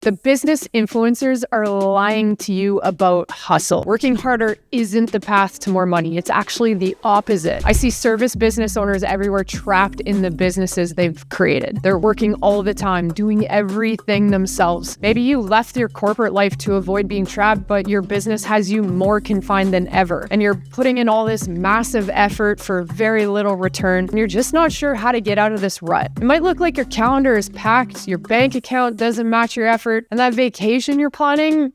The business influencers are lying to you about hustle. Working harder isn't the path to more money. It's actually the opposite. I see service business owners everywhere trapped in the businesses they've created. They're working all the time, doing everything themselves. Maybe you left your corporate life to avoid being trapped, but your business has you more confined than ever. And you're putting in all this massive effort for very little return, and you're just not sure how to get out of this rut. It might look like your calendar is packed, your bank account doesn't match your effort, and that vacation you're planning,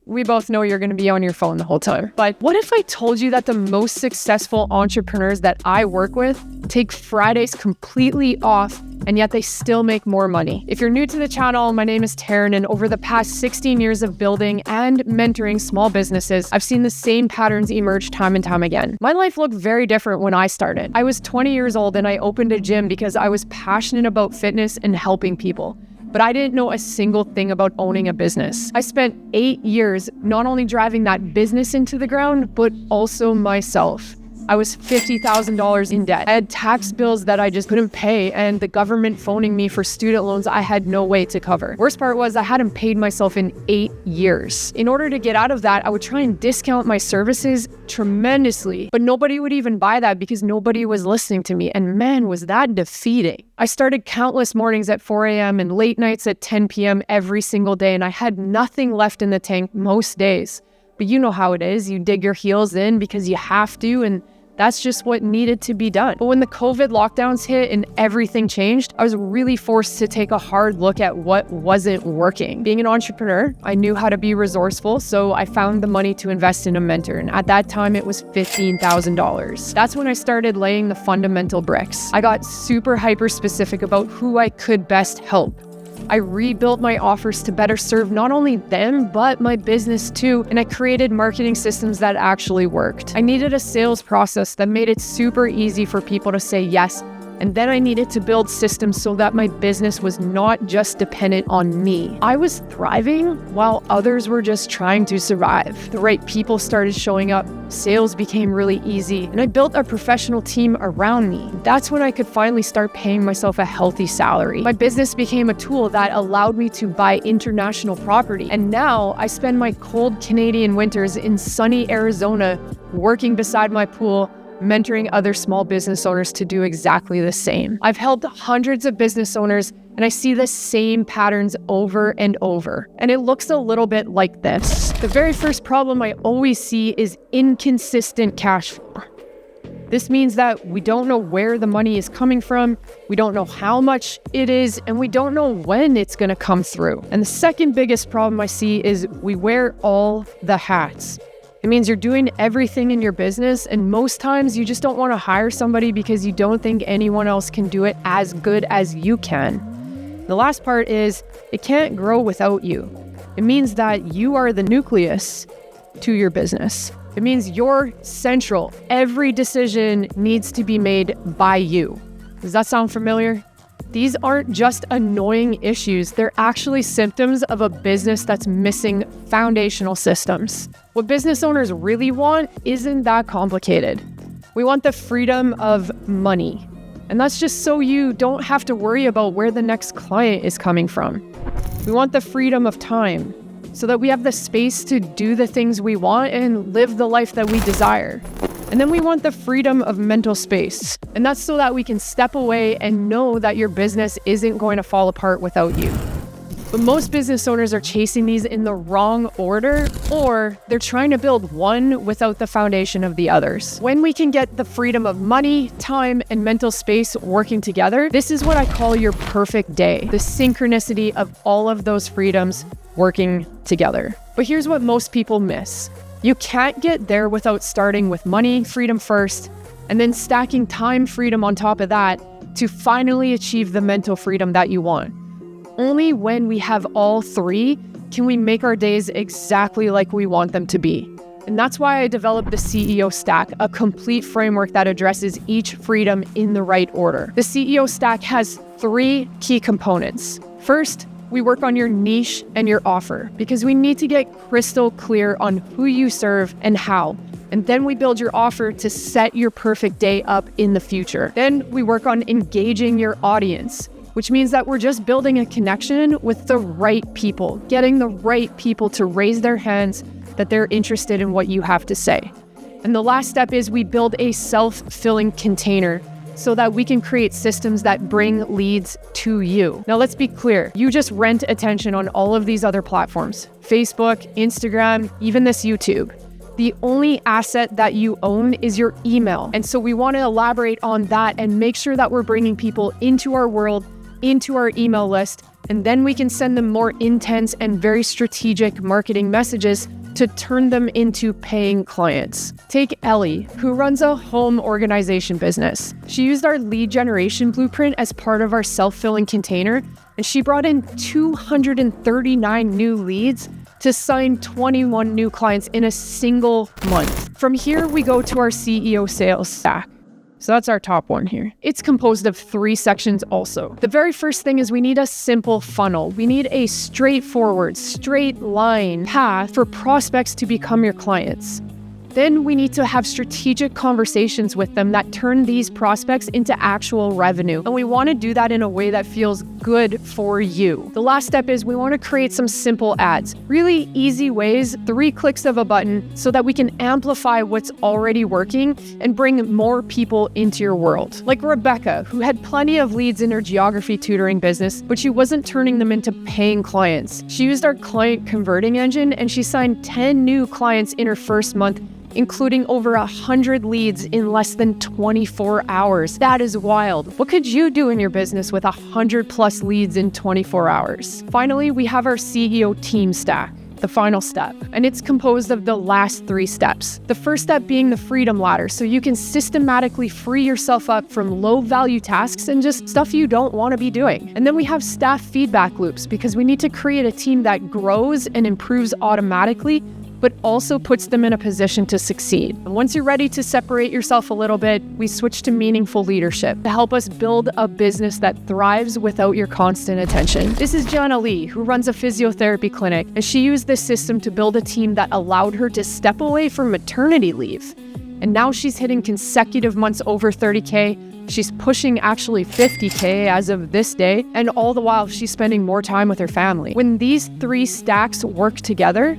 we both know you're going to be on your phone the whole time. But what if I told you that the most successful entrepreneurs that I work with take Fridays completely off, and yet they still make more money? If you're new to the channel, my name is Taryn, and over the past 16 years of building and mentoring small businesses, I've seen the same patterns emerge time and time again. My life looked very different when I started. I was 20 years old and I opened a gym because I was passionate about fitness and helping people. But I didn't know a single thing about owning a business. I spent 8 years not only driving that business into the ground, but also myself. I was $50,000 in debt. I had tax bills that I just couldn't pay, and the government phoning me for student loans I had no way to cover. Worst part was I hadn't paid myself in 8 years. In order to get out of that, I would try and discount my services tremendously, but nobody would even buy that because nobody was listening to me, and man, was that defeating. I started countless mornings at 4 a.m. and late nights at 10 p.m. every single day, and I had nothing left in the tank most days. But you know how it is. You dig your heels in because you have to, and that's just what needed to be done. But when the COVID lockdowns hit and everything changed, I was really forced to take a hard look at what wasn't working. Being an entrepreneur, I knew how to be resourceful, so I found the money to invest in a mentor. And at that time, it was $15,000. That's when I started laying the fundamental bricks. I got super hyper specific about who I could best help. I rebuilt my offers to better serve not only them, but my business too, and I created marketing systems that actually worked. I needed a sales process that made it super easy for people to say yes, and then I needed to build systems so that my business was not just dependent on me. I was thriving while others were just trying to survive. The right people started showing up, sales became really easy, and I built a professional team around me. That's when I could finally start paying myself a healthy salary. My business became a tool that allowed me to buy international property, and now I spend my cold Canadian winters in sunny Arizona working beside my pool, mentoring other small business owners to do exactly the same. I've helped hundreds of business owners, and I see the same patterns over and over. And it looks a little bit like this. The very first problem I always see is inconsistent cash flow. This means that we don't know where the money is coming from, we don't know how much it is, and we don't know when it's gonna come through. And the second biggest problem I see is we wear all the hats. It means you're doing everything in your business, and most times you just don't want to hire somebody because you don't think anyone else can do it as good as you can. The last part is it can't grow without you. It means that you are the nucleus to your business. It means you're central. Every decision needs to be made by you. Does that sound familiar? These aren't just annoying issues. They're actually symptoms of a business that's missing foundational systems. What business owners really want isn't that complicated. We want the freedom of money. And that's just so you don't have to worry about where the next client is coming from. We want the freedom of time so that we have the space to do the things we want and live the life that we desire. And then we want the freedom of mental space. And that's so that we can step away and know that your business isn't going to fall apart without you. But most business owners are chasing these in the wrong order, or they're trying to build one without the foundation of the others. When we can get the freedom of money, time, and mental space working together, this is what I call your perfect day. The synchronicity of all of those freedoms working together. But here's what most people miss. You can't get there without starting with money freedom first, and then stacking time freedom on top of that to finally achieve the mental freedom that you want. Only when we have all three can we make our days exactly like we want them to be. And that's why I developed the CEO Stack, a complete framework that addresses each freedom in the right order. The CEO Stack has 3 key components. First, we work on your niche and your offer because we need to get crystal clear on who you serve and how. And then we build your offer to set your perfect day up in the future. Then we work on engaging your audience. which means that we're just building a connection with the right people, getting the right people to raise their hands that they're interested in what you have to say. And the last step is we build a self-filling container so that we can create systems that bring leads to you. Now, let's be clear. You just rent attention on all of these other platforms, Facebook, Instagram, even this YouTube. The only asset that you own is your email. And so we want to elaborate on that and make sure that we're bringing people into our world, into our email list, and then we can send them more intense and very strategic marketing messages to turn them into paying clients. Take Ellie, who runs a home organization business. She used our lead generation blueprint as part of our self-filling container, and she brought in 239 new leads to sign 21 new clients in a single month. From here, we go to our CEO sales stack. So that's our top one here. It's composed of 3 sections also. The very first thing is we need a simple funnel. We need a straightforward, straight line path for prospects to become your clients. Then we need to have strategic conversations with them that turn these prospects into actual revenue. And we want to do that in a way that feels good for you. The last step is we want to create some simple ads, really easy ways, 3 clicks of a button, so that we can amplify what's already working and bring more people into your world. Like Rebecca, who had plenty of leads in her geography tutoring business, but she wasn't turning them into paying clients. She used our client converting engine and she signed 10 new clients in her first month, including over 100 leads in less than 24 hours. That is wild. What could you do in your business with 100+ leads in 24 hours? Finally, we have our CEO team stack, the final step, and it's composed of the last 3 steps. The first step being the freedom ladder, so you can systematically free yourself up from low-value tasks and just stuff you don't want to be doing. And then we have staff feedback loops, because we need to create a team that grows and improves automatically, but also puts them in a position to succeed. And once you're ready to separate yourself a little bit, we switch to meaningful leadership to help us build a business that thrives without your constant attention. This is Jana Lee, who runs a physiotherapy clinic, and she used this system to build a team that allowed her to step away from maternity leave. And now she's hitting consecutive months over 30K. She's pushing actually 50K as of this day, and all the while she's spending more time with her family. When these 3 stacks work together,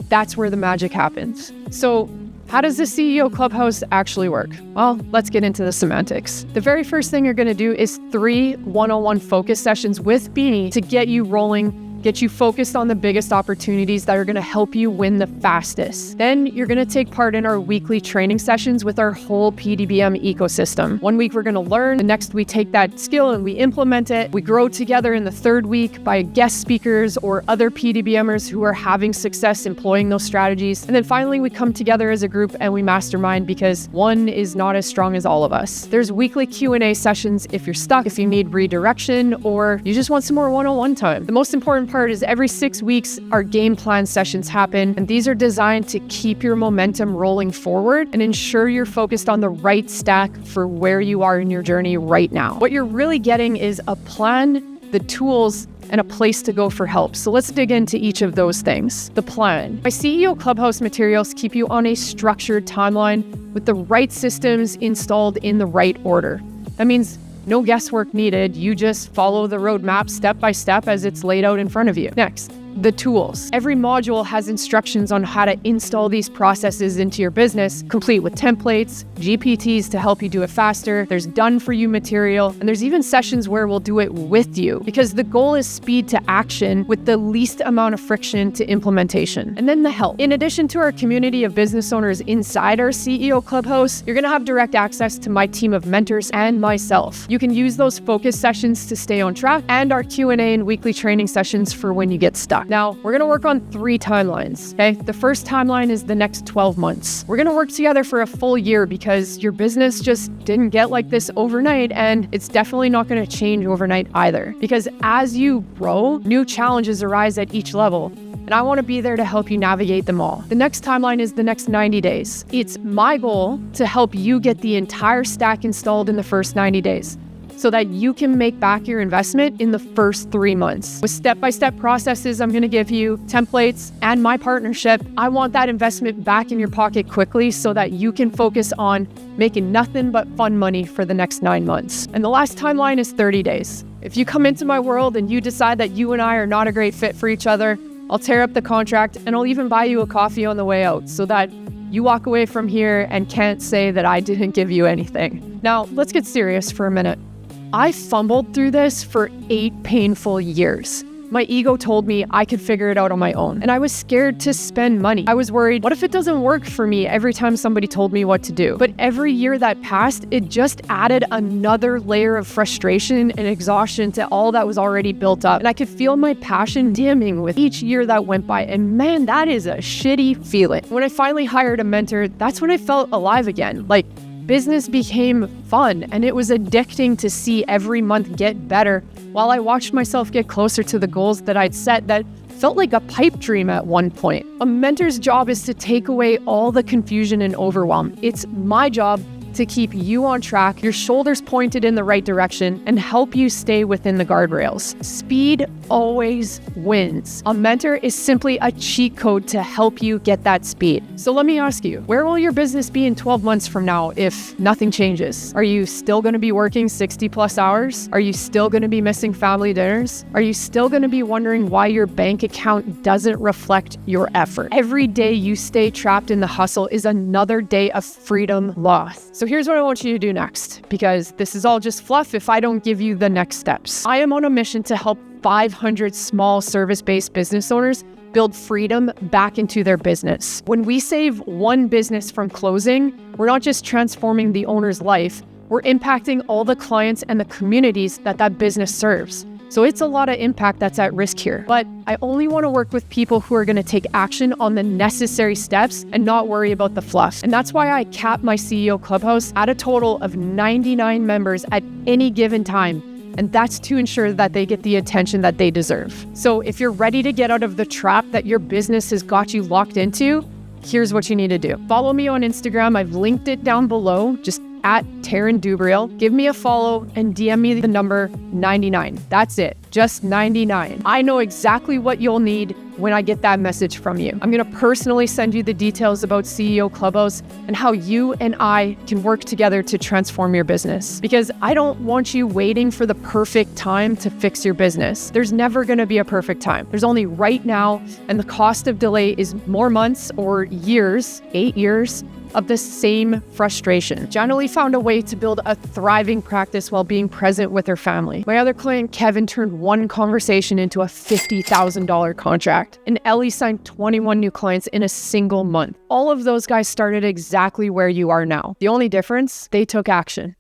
that's where the magic happens. So how does the CEO Clubhouse actually work? Well, let's get into the semantics. The very first thing you're going to do is 3 one-on-one focus sessions with Beanie to get you rolling, get you focused on the biggest opportunities that are going to help you win the fastest. Then you're going to take part in our weekly training sessions with our whole PDBM ecosystem. 1 week we're going to learn, the next we take that skill and we implement it. We grow together in the 3rd week by guest speakers or other PDBMers who are having success employing those strategies. And then finally we come together as a group and we mastermind, because one is not as strong as all of us. There's weekly Q&A sessions if you're stuck, if you need redirection, or you just want some more one-on-one time. The most important part is every 6 weeks, our game plan sessions happen, and these are designed to keep your momentum rolling forward and ensure you're focused on the right stack for where you are in your journey right now. What you're really getting is a plan, the tools, and a place to go for help. So let's dig into each of those things. The plan. My CEO Clubhouse materials keep you on a structured timeline with the right systems installed in the right order. That means no guesswork needed. You just follow the roadmap step by step as it's laid out in front of you. Next, the tools. Every module has instructions on how to install these processes into your business, complete with templates, GPTs to help you do it faster. There's done-for-you material, and there's even sessions where we'll do it with you, because the goal is speed to action with the least amount of friction to implementation. And then the help. In addition to our community of business owners inside our CEO Clubhouse, you're going to have direct access to my team of mentors and myself. You can use those focus sessions to stay on track, and our Q&A and weekly training sessions for when you get stuck. Now, we're going to work on 3 timelines, okay? The first timeline is the next 12 months. We're going to work together for a full year, because your business just didn't get like this overnight, and it's definitely not going to change overnight either. Because as you grow, new challenges arise at each level, and I want to be there to help you navigate them all. The next timeline is the next 90 days. It's my goal to help you get the entire stack installed in the first 90 days, so that you can make back your investment in the first 3 months. With step-by-step processes, I'm gonna give you templates and my partnership. I want that investment back in your pocket quickly so that you can focus on making nothing but fun money for the next 9 months. And the last timeline is 30 days. If you come into my world and you decide that you and I are not a great fit for each other, I'll tear up the contract and I'll even buy you a coffee on the way out so that you walk away from here and can't say that I didn't give you anything. Now, let's get serious for a minute. I fumbled through this for 8 painful years. My ego told me I could figure it out on my own, and I was scared to spend money. I was worried, what if it doesn't work for me every time somebody told me what to do? But every year that passed, it just added another layer of frustration and exhaustion to all that was already built up. And I could feel my passion dimming with each year that went by, and man, that is a shitty feeling. When I finally hired a mentor, that's when I felt alive again. Like, business became fun, and it was addicting to see every month get better while I watched myself get closer to the goals that I'd set that felt like a pipe dream at one point. A mentor's job is to take away all the confusion and overwhelm. It's my job to keep you on track, your shoulders pointed in the right direction, and help you stay within the guardrails. Speed always wins. A mentor is simply a cheat code to help you get that speed. So let me ask you, where will your business be in 12 months from now if nothing changes? Are you still going to be working 60 plus hours? Are you still going to be missing family dinners? Are you still going to be wondering why your bank account doesn't reflect your effort? Every day you stay trapped in the hustle is another day of freedom lost. So here's what I want you to do next, because this is all just fluff if I don't give you the next steps. I am on a mission to help 500 small service-based business owners build freedom back into their business. When we save one business from closing, we're not just transforming the owner's life, we're impacting all the clients and the communities that business serves. So it's a lot of impact that's at risk here. But I only want to work with people who are going to take action on the necessary steps and not worry about the fluff. And that's why I cap my CEO Clubhouse at a total of 99 members at any given time. And that's to ensure that they get the attention that they deserve. So if you're ready to get out of the trap that your business has got you locked into, here's what you need to do. Follow me on Instagram. I've linked it down below. Just at Taryn Dubreuil. Give me a follow and DM me the number 99. That's it. Just 99. I know exactly what you'll need when I get that message from you. I'm going to personally send you the details about CEO Clubhouse and how you and I can work together to transform your business. Because I don't want you waiting for the perfect time to fix your business. There's never going to be a perfect time. There's only right now, and the cost of delay is more months or years, 8 years, of the same frustration. Janelle found a way to build a thriving practice while being present with her family. My other client, Kevin, turned one conversation into a $50,000 contract. And Ellie signed 21 new clients in a single month. All of those guys started exactly where you are now. The only difference, they took action.